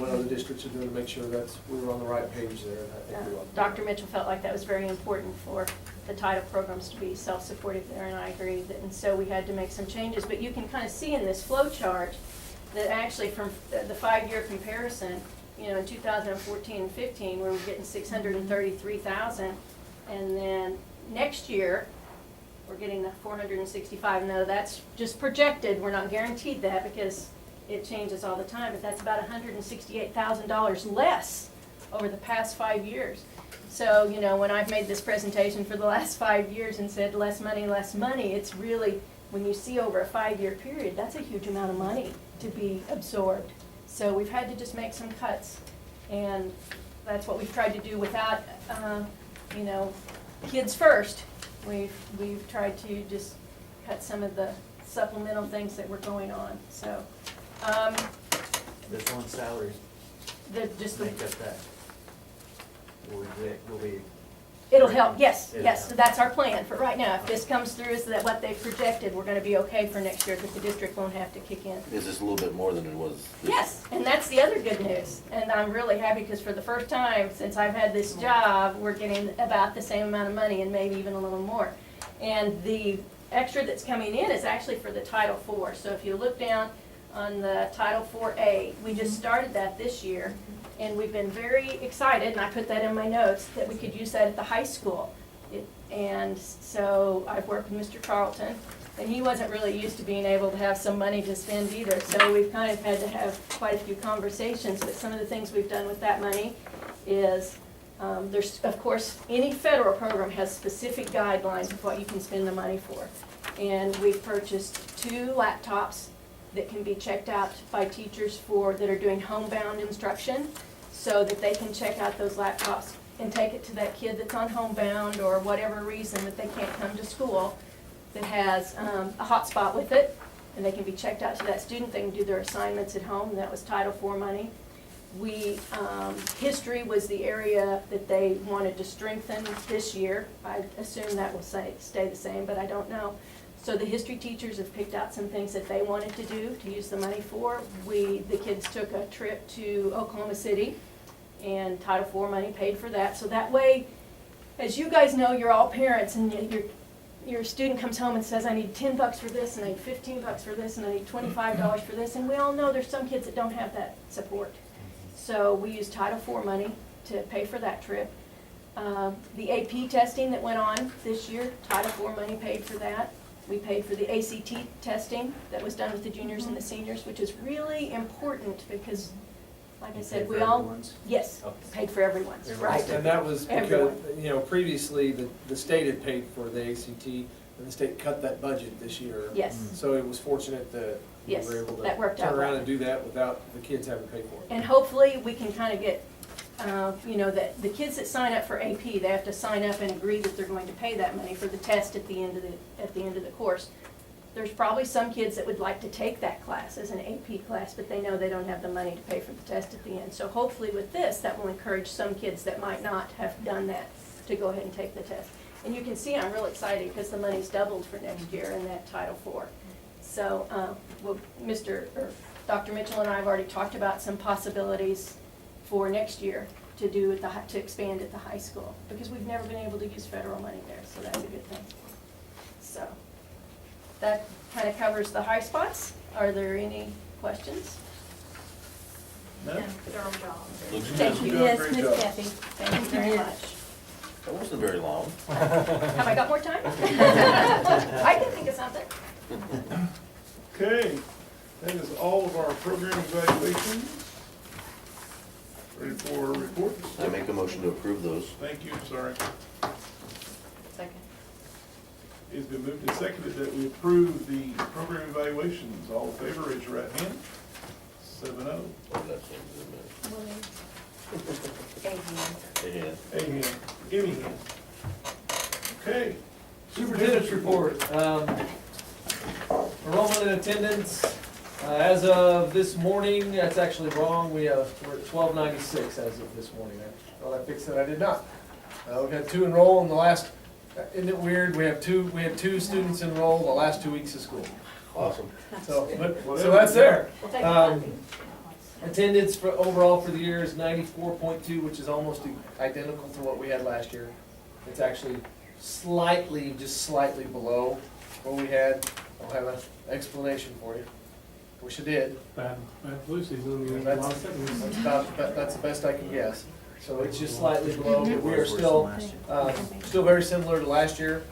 what other districts are doing to make sure that's, we're on the right page there, and I think we are. Dr. Mitchell felt like that was very important for the title programs to be self-supportive there, and I agree. And so we had to make some changes. But you can kind of see in this flow chart that actually from the 5-year comparison, you know, in 2014 and 15, we were getting 633,000, and then next year we're getting the 465. No, that's just projected. We're not guaranteed that because it changes all the time, but that's about $168,000 less over the past 5 years. So, you know, when I've made this presentation for the last 5 years and said less money, it's really, when you see over a 5-year period, that's a huge amount of money to be absorbed. So we've had to just make some cuts, and that's what we've tried to do without, you know, kids first. We've tried to just cut some of the supplemental things that were going on, so. This one's salary, Just the, make up that. Will we, it'll help, yes, It'll yes, help. that's our plan for right now. If this comes through as that what they've projected, we're gonna be okay for next year, because the district won't have to kick in. Is this a little bit more than it was? Yes, and that's the other good news, and I'm really happy, because for the first time since I've had this job, we're getting about the same amount of money, and maybe even a little more. And the extra that's coming in is actually for the Title IV. So if you look down on the Title IV-A, we just started that this year, and we've been very excited, and I put that in my notes, that we could use that at the high school. And so I've worked with Mr. Carlton, and he wasn't really used to being able to have some money to spend either, so we've kind of had to have quite a few conversations. But some of the things we've done with that money is, there's, of course, any federal program has specific guidelines of what you can spend the money for. And we've purchased 2 laptops that can be checked out by teachers that are doing homebound instruction, so that they can check out those laptops and take it to that kid that's on homebound or whatever reason that they can't come to school, that has a hotspot with it, and they can be checked out to that student. They can do their assignments at home, and that was Title IV money. History was the area that they wanted to strengthen this year. I assume that will stay the same, but I don't know. So the history teachers have picked out some things that they wanted to do, to use the money for. The kids took a trip to Oklahoma City, and Title IV money paid for that. So that way, as you guys know, you're all parents, and your student comes home and says, I need $10 for this, and I need $15 for this, and I need $25 for this, and we all know there's some kids that don't have that support. So we used Title IV money to pay for that trip. The AP testing that went on this year, Title IV money paid for that. We paid for the ACT testing that was done with the juniors and the seniors, which is really important because, like I said, we all, yes, Okay. paid for everyone's, right. And that was because, Everyone. you know, previously, the state had paid for the ACT, and the state cut that budget this year. Yes, So it was fortunate that we Yes, were able to that worked out turn around well. and do that without the kids having to pay for it. and hopefully we can kind of get, you know, that the kids that sign up for AP, they have to sign up and agree that they're going to pay that money for the test at the end of the course. There's probably some kids that would like to take that class as an AP class, but they know they don't have the money to pay for the test at the end. So hopefully with this, that will encourage some kids that might not have done that to go ahead and take the test. And you can see I'm real excited because the money's doubled for next year in that Title IV. So, well, Dr. Mitchell and I have already talked about some possibilities for next year to expand at the high school, because we've never been able to use federal money there, so that's a good thing. So, that kind of covers the high spots. Are there any questions? No? Thorough job. Looks good. Thank you. You're doing a Yes, great Ms. job. Kathy. Thank you very much. That wasn't very long. Have I got more time? I can think of something. Okay, that is all of our program evaluations. Ready for reports? I make a motion to approve those. Thank you, sorry. Second. It's been moved and seconded that we approve the program evaluations. All in favor, raise your right hand. 7-0. Oh, that's in Thank you. a minute. Yeah. A hand, any hand. Okay. Superintendent's report. Enrollment and attendance, as of this morning, that's actually wrong, we're at 1296 as of this morning. I thought I fixed it, I did not. We've had 2 enroll in the last, isn't it weird, we had 2 students enroll the last 2 weeks of school. Awesome. So that's there. We'll take a Um, copy. Attendance for, overall for the year is 94.2, which is almost identical to what we had last year. It's actually slightly, just slightly below what we had. I'll have an explanation for you. Wish I did. Bad flu season, you had a lot of sickness. That's the best I can guess. So it's just slightly below, but we are still, still very similar to last year.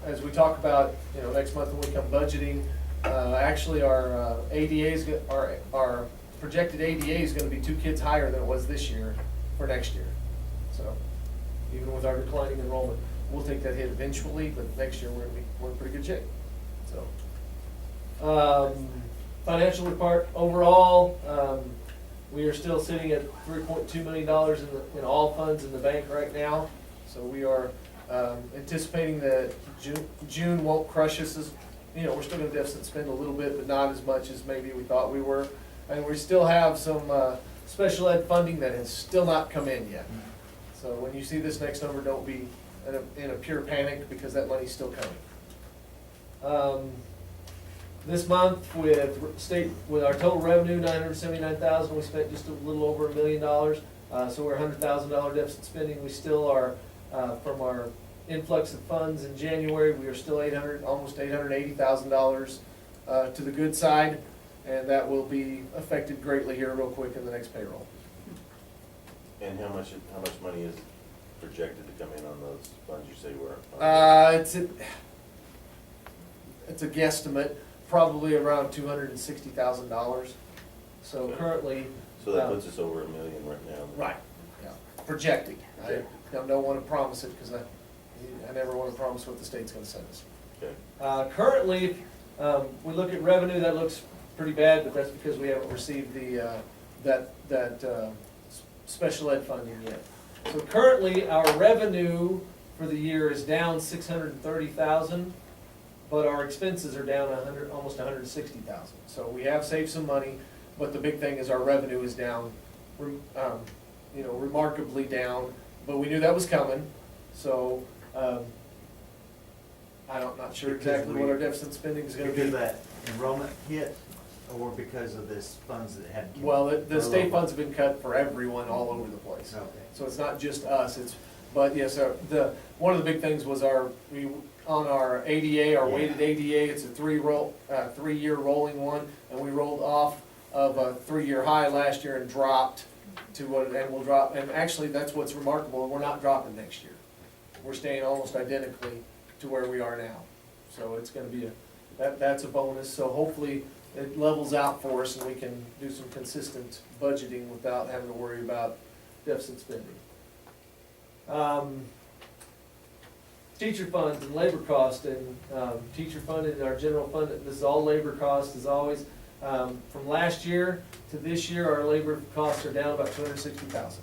As we talk about, next month when we come budgeting, actually our ADA's, our projected ADA is gonna be 2 kids higher than it was this year for next year. So even with our declining enrollment, we'll take that hit eventually, but next year we're in pretty good shape. So, financial report, overall, we are still sitting at $3.2 million in all funds in the bank right now. So we are anticipating that June won't crush us as, we're still gonna deficit spend a little bit, but not as much as maybe we thought we were. And we still have some special ed funding that has still not come in yet. So when you see this next number, don't be in a pure panic, because that money's still coming. This month, with our total revenue, $979,000, we spent just a little over $1 million. So we're $100,000 deficit spending. We still are, from our influx of funds in January, we are still almost $880,000 to the good side, and that will be affected greatly here real quick in the next payroll. And how much money is projected to come in on those funds you say were? It's a guesstimate, probably around $260,000. So Okay. currently. So that puts us over $1 million right now. Right, yeah, projecting. I don't wanna promise it, because I never wanna promise what the state's gonna send us. Okay. Currently, we look at revenue, that looks pretty bad, but that's because we haven't received that special ed funding yet. So currently, our revenue for the year is down $630,000, but our expenses are down almost $160,000. So we have saved some money, but the big thing is our revenue is down, remarkably down, but we knew that was coming, so, I'm not sure exactly what our deficit spending is gonna be. Because of that enrollment hit, or because of this funds that had? Well, the state funds have been cut for everyone all over the place. Okay. So it's not just us, but yes, one of the big things was on our ADA, our weighted ADA, it's a 3-year rolling one, and we rolled off of a 3-year high last year and dropped to and we'll drop, and actually that's what's remarkable, we're not dropping next year. We're staying almost identically to where we are now. So it's gonna be that's a bonus, so hopefully it levels out for us and we can do some consistent budgeting without having to worry about deficit spending. Teacher funds and labor cost, and teacher funded and our general fund, this is all labor cost as always. From last year to this year, our labor costs are down about $260,000.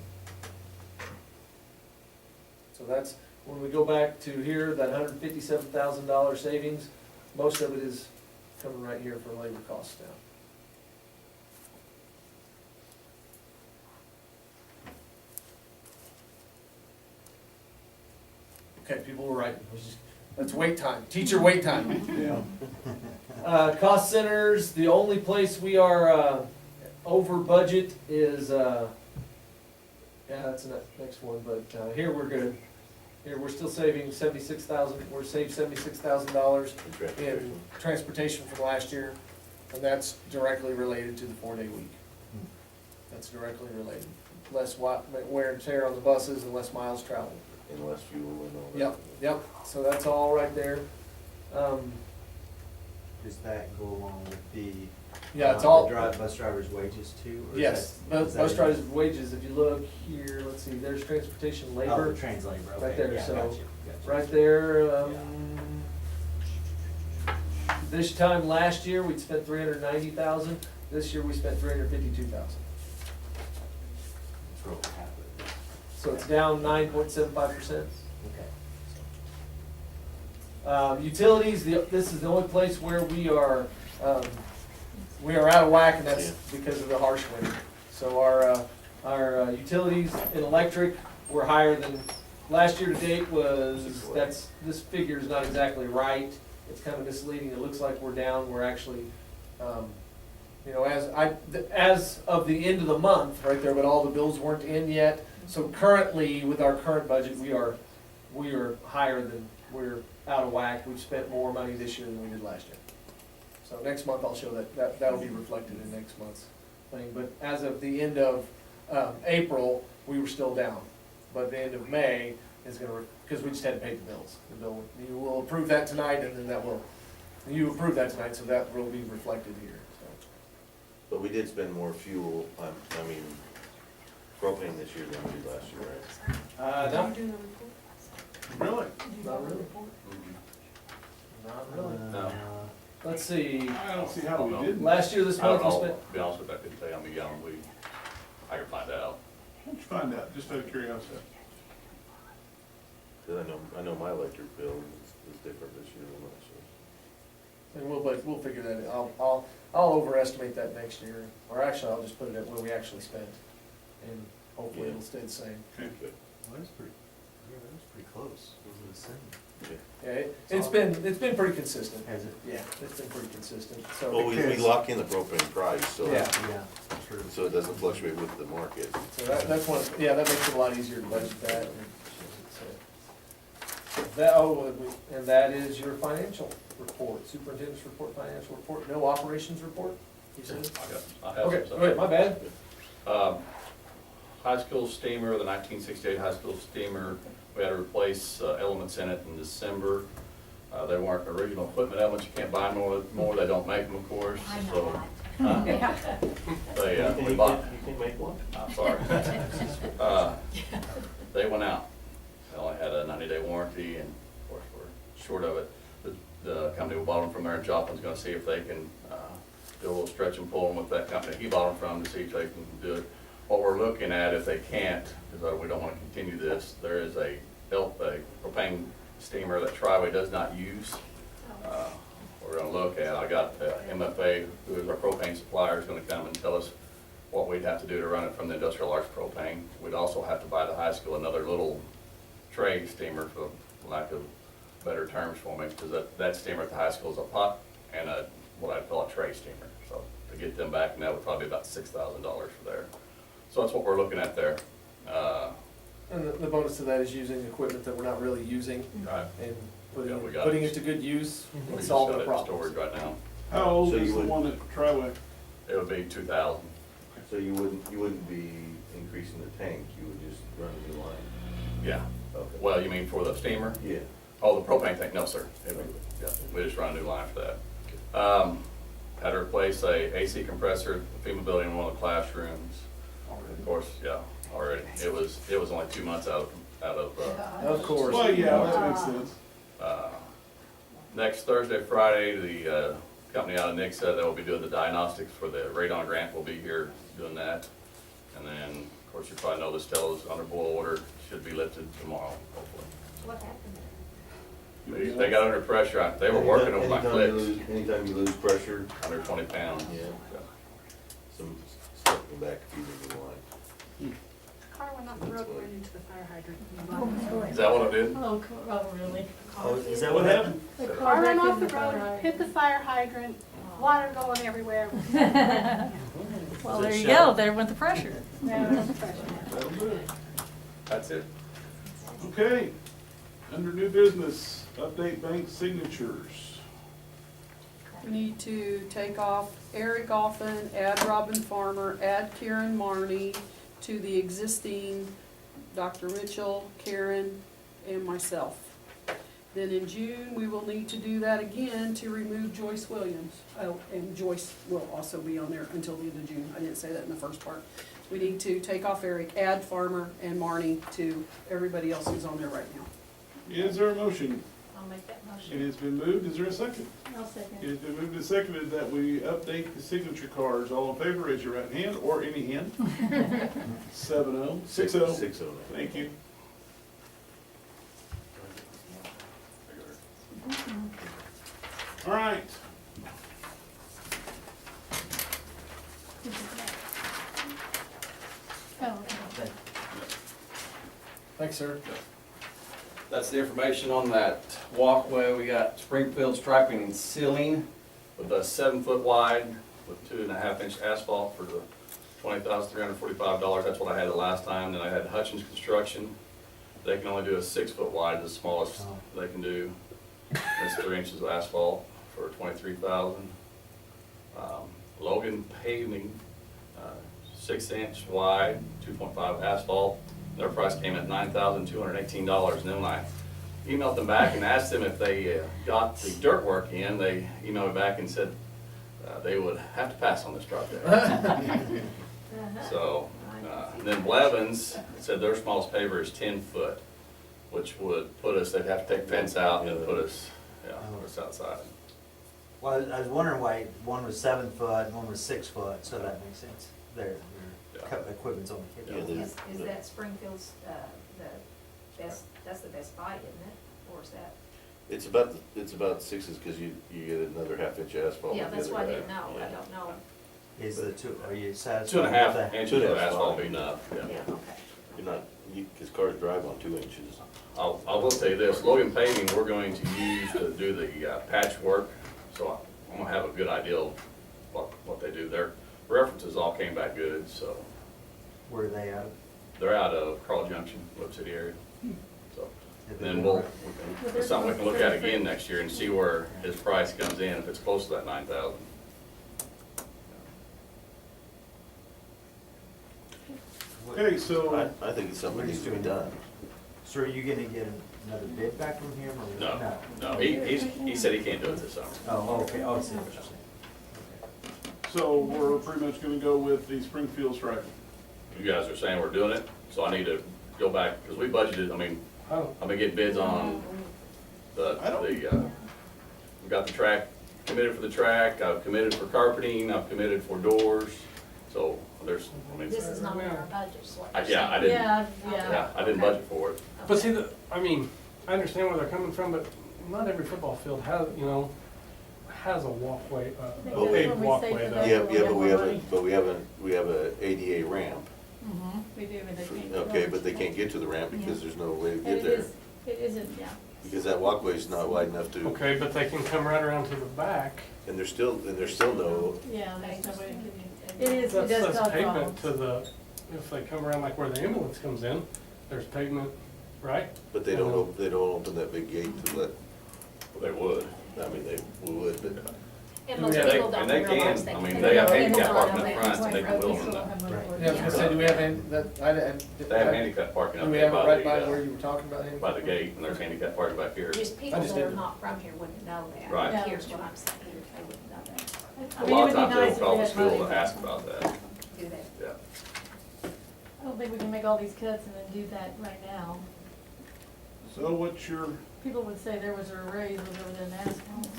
So that's, when we go back to here, that $157,000 savings, most of it is coming right here for labor costs down. Okay, people were writing, that's wait time, teacher wait time. Yeah. Cost centers, the only place we are over budget is, yeah, that's the next one, but here we're good. Here, we're still saving $76,000, we're saved $76,000 in transportation from last year, and that's directly related to the 4-day week. That's directly related. Less wear and tear on the buses and less miles traveled. And less fuel and all that. Yep, so that's all right there. Does that go along with the? Yeah, it's all. Bus drivers' wages too? Or is Yes, that- is bus that- drivers' wages, if you look here, let's see, there's transportation Oh, labor, the trans labor, okay. right there, Yeah, so, gotcha. right there. This time last year, we'd spent $390,000, this year we spent $352,000. It's roughly half of it. So it's down 9.75%. Okay. Utilities, this is the only place where we are out of whack, and that's because of the harsh winter. So our utilities and electric were higher than, last year to date this figure is not exactly right. It's kind of misleading. It looks like we're down, we're actually, You know, as of the end of the month, right there, but all the bills weren't in yet. So currently, with our current budget, we are higher than, we're out of whack. We've spent more money this year than we did last year. So next month, I'll show that'll be reflected in next month's thing. But as of the end of April, we were still down. But the end of May is gonna, because we just had to pay the bills. The bill, you will approve that tonight, and then you approve that tonight, so that will be reflected here, so. But we did spend more fuel, I mean, propane this year than we did last year, right? No, Really? not really. Not really. No. Let's see, I don't see how we didn't. last year this I don't month we know, spent, to be honest with you, I couldn't tell you how many gallons I can find out. Why don't you find out, just out of curiosity? Cause I know my electric bill is different this year than last year. and we'll figure that out. I'll overestimate that next year, or actually, I'll just put it at what we actually spent, and hopefully it'll stay the same. Okay. Well, that's pretty, yeah, that was pretty close. Was it the same? Yeah, it's been pretty consistent. Has it? Yeah, it's been pretty consistent, Well, so, we Because- lock in the propane price, so, Yeah. Yeah, true. so it doesn't fluctuate with the market. so that's one, yeah, that makes it a lot easier to budget that. And that is your financial report, superintendent's report, financial report, no operations report, you said? I have Okay, some wait, stuff. my bad. High school steamer, the 1968 high school steamer, we had to replace elements in it in December. They weren't original equipment elements, you can't buy more, they don't make them, of course, so. You We bought, can make one? I'm sorry. They went out. They only had a 90-day warranty, and of course, we're short of it. The company we bought them from there in Joplin's gonna see if they can do a little stretch and pull with that company he bought them from to see if they can do it. What we're looking at, if they can't, because we don't wanna continue this, there is a propane steamer that Triway does not use. We're gonna look at, I got MFA, who is our propane supplier, is gonna come and tell us what we'd have to do to run it from the industrial arts propane. We'd also have to buy the high school another little tray steamer, for lack of better terms for me, because that steamer at the high school is a pot and what I'd call a tray steamer. So to get them back, and that would probably be about $6,000 for there. So that's what we're looking at there. And the bonus to that is using equipment that we're not really using Right. and Yeah, we got putting it. it to good use, We and just solving got the it in problem. storage right now. How old So is you the would- one at Triway? It would be 2,000. So you wouldn't be increasing the tank, you would just run a new line? Yeah. Okay. Well, you mean for the steamer? Yeah. Oh, the propane tank, no, sir. Yeah, we just run a new line for that. Had to replace a AC compressor, the FEMA building in one of the classrooms. Of course, yeah, already. It was only 2 months out of, Of course. Well, yeah, that makes sense. next Thursday, Friday, the company out of Nick said they will be doing the diagnostics for the radon grant. We'll be here doing that. And then, of course, you probably know this still is under boil order, should be lifted tomorrow, hopefully. What happened? They got under pressure. They were working over my Anytime you clicks, lose- Anytime you lose pressure, under 20 pounds. yeah, some stuff in the back if you need a line. Car went off the road and ran into the fire hydrant. Is that what it did? Oh, really? Oh, is that What what happened? happened? Car ran off the road, hit the fire hydrant, water going everywhere. Well, Is there it you shut? go, there went the pressure. That'll do it. That's it. Okay, under new business, update bank signatures. We need to take off Eric Goffin, add Robin Farmer, add Karen Marney to the existing Dr. Mitchell, Karen, and myself. Then in June, we will need to do that again to remove Joyce Williams. Oh, and Joyce will also be on there until the end of June. I didn't say that in the first part. We need to take off Eric, add Farmer and Marney to everybody else who's on there right now. Is there a motion? I'll make that It motion. has been moved, is there a second? I'll It second. has been moved and seconded that we update the signature cards. All in favor, raise your right hand, or any hand. 7-0, 6-0. 6-0. Thank you. All right. Oh, okay. Thanks, sir. That's the information on that walkway. We got Springfield striping and sealing With a 7-foot wide with 2.5-inch asphalt for the $20,345. That's what I had the last time. Then I had Hutchins Construction. They can only do a 6-foot wide, the smallest they can do. That's 3 inches of asphalt for $23,000. Logan Paving, 6-inch wide, 2.5 asphalt. Their price came at $9,218. And then when I emailed them back and asked them if they got the dirt work in, they emailed me back and said they would have to pass on this project. So, and then Blevins said their smallest paver is 10 foot, which would put us, they'd have to take fence out and put us, put us outside. Well, I was wondering why one was 7 foot and one was 6 foot, so that makes sense. Their equipment's only Yeah, capable. there's- Is that Springfield's, the best, that's the best buy, isn't it? Or is that? It's about 6s, because you get another 1/2 inch asphalt. Yeah, with the that's other why I guy. didn't know, I Yeah. don't know. Is the two, are you satisfied? 2.5 with that? inches of asphalt would be enough, Yeah, yeah. okay. You're not, because cars drive on 2 inches. I will tell you this, Logan Paving, we're going to use to do the patchwork, so I'm gonna have a good idea of what they do. Their references all came back good, so Where are they at? they're out of Carl Junction, Webb City area. So Have they then been we'll, around? it's something we can look at again next year and see where his price comes in, if it's close to that 9,000. Okay, so, I think it's something that needs to be done. So are you gonna get another bid back from him or? No, he said he can't do it this summer. Oh, okay, oh, I see what you're saying. so we're pretty much gonna go with the Springfield striping. You guys are saying we're doing it, so I need to go back, because we budgeted, I mean, Oh, I'm gonna get bids on we got the track, committed for the track, I've committed for carpeting, I've committed for doors, so there's, I mean, This is not in our budget, is what you're yeah, I saying. didn't, Yeah, yeah, I didn't budget for it. but see, I mean, I understand where they're coming from, but not every football field has, has a walkway, That's a what paved we say walkway for though. that. Yeah, we yeah, have but we more have a, money. but we have a ADA ramp. We do, but they can't. get Okay, on but they it. can't get to the ramp because there's no way to And get it there. is, it isn't, yeah. Because that walkway's not wide enough to, Okay, but they can come right around to the back. and there's still no, Yeah, there's no way to get in. It is, it That does says cause pavement problems. to the, if they come around like where the ambulance comes in, there's pavement, right? but they don't open that big gate to let, They would. I mean, they would, but And most Yeah, people And don't they realize can, they I can. mean, And they have don't- handicap and parking don't up have front, so they that can right, wheel we them still in. have money for it. Yeah, I was gonna say, do we have any, They have handicap parking do up we there have it right by by where the, you were talking about him? by the gate, and there's handicap parking back here. Just people I just that are didn't- not from here wouldn't know that. Right. Yeah. Here's what I'm saying, they wouldn't know that. I A mean, lot it of would times be they'll nice if call we the had school money. to ask about that, Do that. yeah. I don't think we can make all these cuts and then do that right now. So what's your, People would say there was a raise over there in asphalt.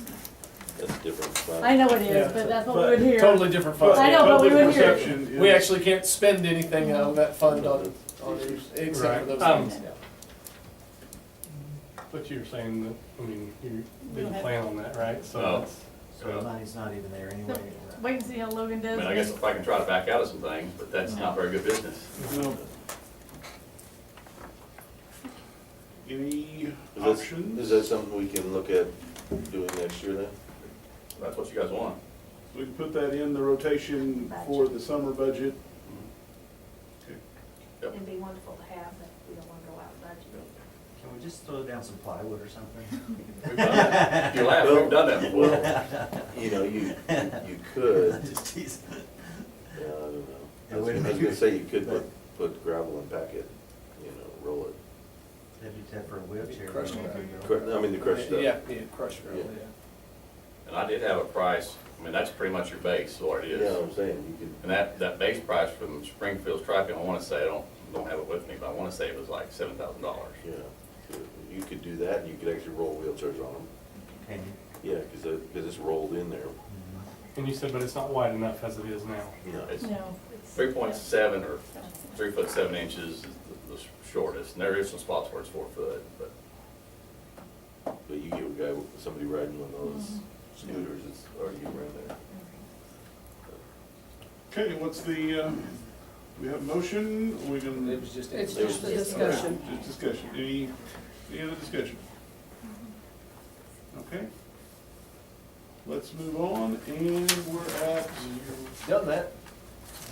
that's different. I know it is, Yeah, but that's what we but would hear. Totally different but fund. I know, but we public would hear it. perception is. We actually can't spend anything out of that fund on except for Right. those Um, things, yeah. But you're saying that, I mean, you We don't didn't have- plan on that, right? So No. that's, So the money's not even there anyway. Wait and see how Logan I does. mean, I guess if I can try to back out of some things, but that's not very good business. No. Any Is options? that something we can look at doing next year then? That's what you guys want. We can put that in the rotation for the summer budget. Okay. Yep. It'd be wonderful to have, but we don't wanna go out of budget. Can we just throw down some plywood or something? We've done that. You laugh, we've done that before. You know, you could, Just teasing. yeah, I don't know. Yeah, I was wait a gonna minute. say you could put gravel and pack it, roll it. That'd be tough for a wheelchair. Crushed I mean, the crushed stuff. Yeah, crushed gravel, Yeah. yeah. And I did have a price, I mean, that's pretty much your base, what it Yeah, is. I'm saying, you could, And that base price from Springfield Striping, I wanna say, I don't have it with me, but I wanna say it was like $7,000. yeah, you could do that, and you could actually roll wheelchairs on them. Can you? Yeah, because it's rolled in there. and you said, but it's not wide enough as it is now. No, It's No. it's- 3.7 or 3'7" is the shortest, and there is some spots where it's 4 foot, but but you give a guy, somebody riding one of those scooters, it's already right there. Okay, what's the, we have a motion, we It can, was just. It's It was just a just- discussion. just discussion, any other discussion? Okay. let's move on, and we're at, Done that.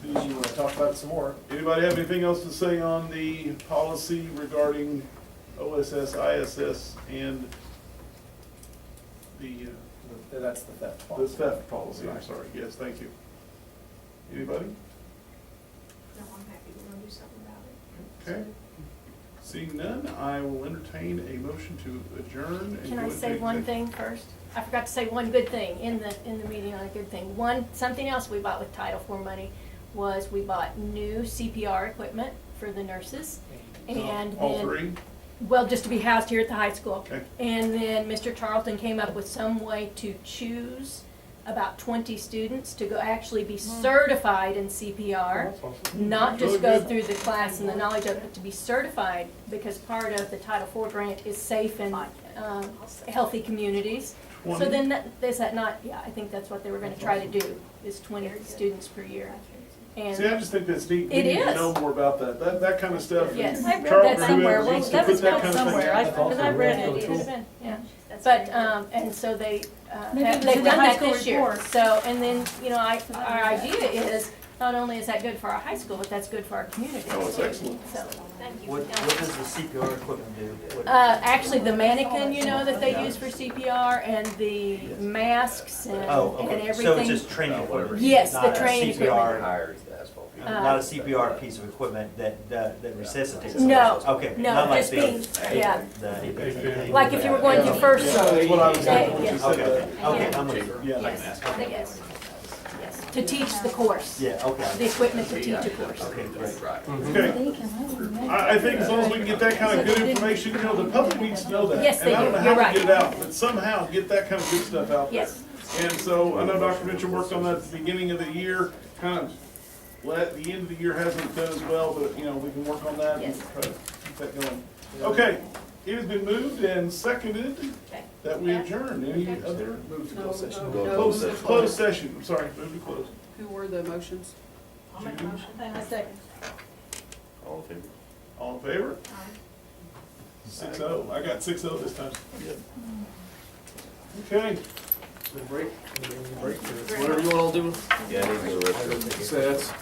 You wanna talk about it some more? anybody have anything else to say on the policy regarding OSS, ISS, and the That's the theft the policy. theft policy? I'm sorry, yes, thank you. Anybody? No, I'm happy, we're gonna do something about it. Okay. Seeing none, I will entertain a motion to adjourn. and Can go I into say one exec- thing first? I forgot to say one good thing in the meeting on a good thing. Something else we bought with Title IV money was we bought new CPR equipment for the nurses. And All then, three? well, just to be housed here at the high school. Okay. And then Mr. Charlton came up with some way to choose about 20 students to go actually be certified in CPR. That's awesome. Not just Really go good. through the class and the knowledge of it, but to be certified, because part of the Title IV grant is safe and healthy communities. So 20? then, is that not, yeah, I think that's what they were gonna try to do, is 20 students per year. See, I And, just think that's neat. We It need to is. know more about that. That kind of stuff. and yes, I read Charlton that or somewhere, whoever well, needs to that put was that read kind of thing somewhere, out. because I read it, it could have been, yeah. But, and so they, they've done that this year. So, and then, our idea is, not only is that good for our high school, but that's good for our community. Oh, it's excellent. So, Thank you. What does the CPR equipment do? What- actually, the mannequin, that they use for CPR, and the masks and, Oh, and okay, everything. so it's just training equipment? Yes, the not a training CPR Hires the asphalt. Not a CPR piece of equipment that resuscitates? No, Okay, no, not like just the. being- yeah. the- Like if you were going through first. That's what I was thinking when you Yes. said Okay, that. okay, I'm with you. Yeah. Yes, yes, yes, to teach the course. Yeah, The okay, equipment to teach a course. okay, great. Right. Okay. I think as long as we can get that kind of good information, the public needs to know that. Yes, they And I don't do. know You're how right. to get it out, but somehow get that kind of good stuff out there. Yes. And so I know Dr. Mitchell worked on that at the beginning of the year, kind of, the end of the year hasn't done as well, but, we can work on that and Yes. try to keep that going. Okay, it has been moved and seconded Okay. that we adjourn. Any other? Move to closed session. Go No, close no, session. Closed session, I'm sorry, move to close. Who were the motions? I'll make a motion. I second. All in favor? All in favor? 6-0. I got 6-0 this time. Okay. Break, whatever you wanna do. Yeah, I need to go to the restroom. So that's.